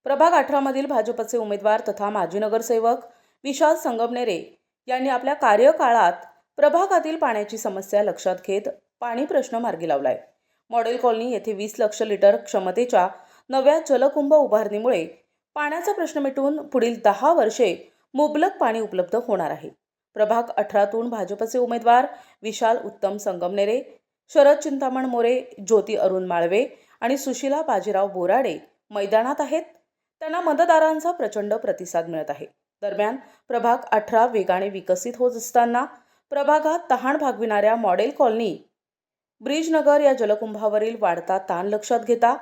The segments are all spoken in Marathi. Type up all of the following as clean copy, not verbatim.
प्रभाग 18 मधील भाजपचे उमेदवार तथा माजी नगरसेवक विशाल संगमनेरे यांनी आपल्या कार्यकाळात प्रभागातील पाण्याची समस्या लक्षात घेत पाणी प्रश्न मार्गी लावलाय। मॉडेल कॉलनी येथे 20 लाख लिटर क्षमतेच्या नव्या जलकुंभ उभारणीमुळे पाण्याचा प्रश्न मिटून पुढील 10 वर्षे मुबलक पाणी उपलब्ध होणार आहे। प्रभाग 18 तून भाजपचे उमेदवार विशाल उत्तम संगमनेरे, शरद चिंतामण मोरे, ज्योती अरुण माळवे आणि सुशीला बाजीराव बोराडे मैदानात आहेत। त्यांना मतदारांचा प्रचंड प्रतिसाद मिळत आहे। दरम्यान प्रभाग 18 वेगाने विकसित होत असताना प्रभागात तहान भागविणाऱ्या मॉडेल कॉलनी ब्रिजनगर या जलकुंभावरील वाढता ताण लक्षात घेता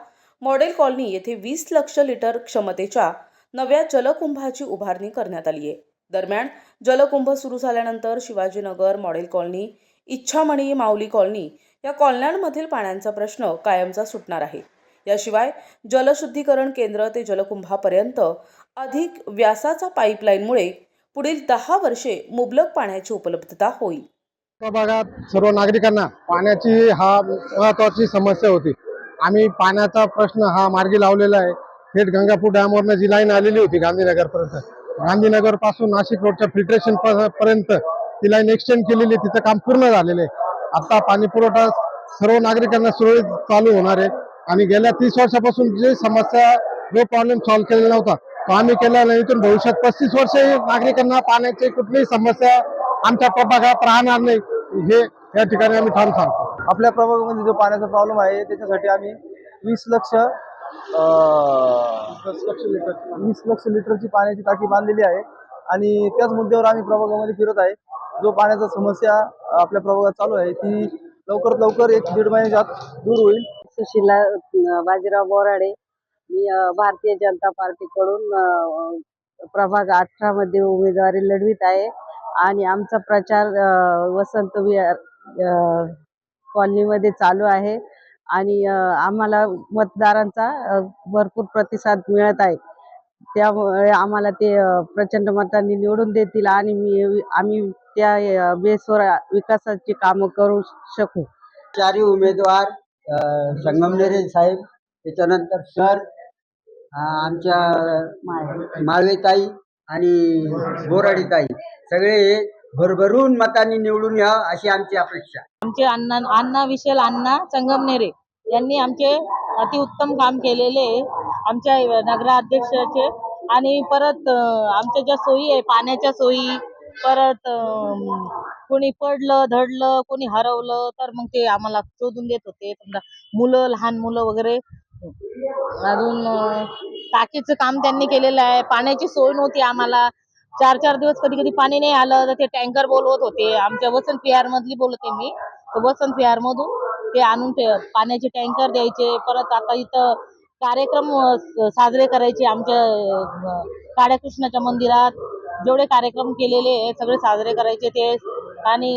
मॉडेल कॉलनी येथे 20 लाख लिटर क्षमतेच्या नव्या जलकुंभाची उभारणी करण्यात आली आहे। दरम्यान जलकुंभ सुरू झाल्यानंतर शिवाजीनगर, मॉडेल कॉलनी, इच्छामणी, माऊली कॉलनी या कॉलन्यांमधील पाण्याचा प्रश्न कायमचा सुटणार आहे। याशिवाय जलशुद्धीकरण केंद्र ते जलकुंभापर्यंत अधिक व्यासाचा पाईपलाईनमुळे पुढील 10 वर्षे मुबलक पाण्याची उपलब्धता होईल। प्रभागात सर्व नागरिकांना पाण्याची महत्त्वाची समस्या होती। आम्ही पाण्याचा प्रश्न मार्गी लावलेला आहे। थेट गंगापूर डॅमवरनं जी लाईन आलेली होती गांधीनगरपर्यंत, गांधीनगर पासून नाशिक रोडच्या फिल्ट्रेशन पर्यंत ती लाईन एक्सटेंड केलेली, तिचं काम पूर्ण झालेलं आहे। आता पाणी पुरवठा सर्व नागरिकांना सुरळीत चालू होणार आहे आणि गेल्या 30 वर्षापासून जी समस्या, जो प्रॉब्लेम सॉल्व्ह केलेला नव्हता तो आम्ही केलेला नाही। इथून भविष्यात 35 वर्षे नागरिकांना पाण्याची कुठलीही समस्या आमच्या प्रभागात राहणार नाही, हे या ठिकाणी आम्ही ठाम सांगतो। आपल्या प्रभागामध्ये जो पाण्याचा प्रॉब्लेम आहे त्याच्यासाठी आम्ही 20 लाख लिटरची पाण्याची टाकी बांधलेली आहे आणि त्याच मुद्द्यावर आम्ही प्रभागामध्ये फिरत आहे। जो पाण्याचा समस्या आपल्या प्रभागात चालू आहे ती लवकरात लवकर 1-1.5 महिन्यात दूर होईल। सुशीला बाजीराव बोराडे, मी भारतीय जनता पार्टीकडून प्रभाग 18 मध्ये उमेदवारी लढवित आहे आणि आमचा प्रचार वसंत विहार कॉलनीमध्ये चालू आहे आणि आम्हाला मतदारांचा भरपूर प्रतिसाद मिळत आहे। त्यामुळे आम्हाला ते प्रचंड मतांनी निवडून देतील आणि आम्ही त्या बेसवर विकासाची कामं करू शकू। चारी उमेदवार संगमनेरे साहेब, त्याच्यानंतर सर, आमच्या माळवेताई आणि बोराडीताई सगळे भरभरून मतांनी निवडून या अशी आमची अपेक्षा। आमचे अण्णा विशाल संगमनेरे यांनी आमचे अतिउत्तम काम केलेले आमच्या नगराध्यक्षाचे आणि परत आमच्या ज्या सोयी आहे पाण्याच्या सोयी, परत कोणी पडलं धडलं कोणी हरवलं तर मग ते आम्हाला शोधून देत होते। समजा मुलं, लहान मुलं वगैरे, अजून टाकीचं काम त्यांनी केलेलं आहे। पाण्याची सोय नव्हती आम्हाला, 4-4 दिवस कधी कधी पाणी नाही आलं तर ते टँकर बोलवत होते। आमच्या वसंत विहार मधली बोलते मी, तर वसंत विहार मधून ते आणून ते पाण्याचे टँकर द्यायचे। परत आता इथं कार्यक्रम साजरे करायचे आमच्या काळ्याकृष्णाच्या मंदिरात, जेवढे कार्यक्रम केलेले सगळे साजरे करायचे ते। आणि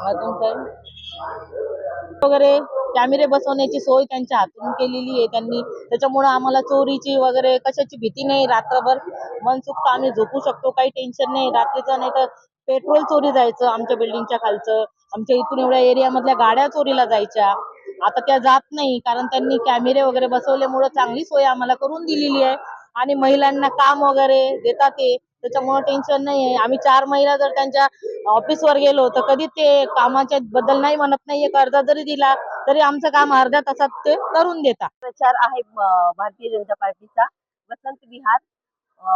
अजून काय वगैरे कॅमेरे बसवण्याची सोय त्यांच्या हातून केलेली आहे त्यांनी, त्याच्यामुळे आम्हाला चोरीची वगैरे कशाची भीती नाही। रात्रभर मनसुक्त आम्ही झोपू शकतो, काही टेन्शन नाही रात्रीचं। नाही तर पेट्रोल चोरी जायचं आमच्या बिल्डिंगच्या खालचं, आमच्या इथून एवढ्या एरियामधल्या गाड्या चोरीला जायच्या, आता त्या जात नाही कारण त्यांनी कॅमेरे वगैरे बसवल्यामुळे चांगली सोय आम्हाला करून दिलेली आहे आणि महिलांना काम वगैरे देतात ते, त्याच्यामुळे टेन्शन नाही आहे। आम्ही 4 महिला जर त्यांच्या ऑफिसवर गेलो तर कधी ते कामाच्या बद्दल नाही म्हणत नाही, एक अर्धा जरी दिला तरी आमचं काम अर्ध्या तासात ते करून देतात। प्रचार आहे भारतीय जनता पार्टीचा वसंत विहार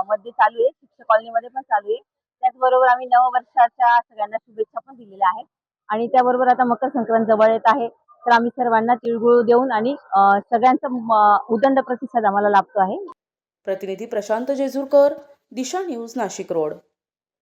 मध्ये चालू आहे, शिक्षक कॉलनीमध्ये पण चालू आहे। त्याचबरोबर आम्ही नववर्षाच्या सगळ्यांना शुभेच्छा पण दिलेल्या आहेत आणि त्याबरोबर आता मकर संक्रांत जवळ येत आहे, तर आम्ही सर्वांना तिळगुळ देऊन आणि सगळ्यांचा उदंड प्रतिसाद आम्हाला लाभतो आहे। प्रतिनिधी प्रशांत जेजुरकर, दिशा न्यूज, नाशिक रोड।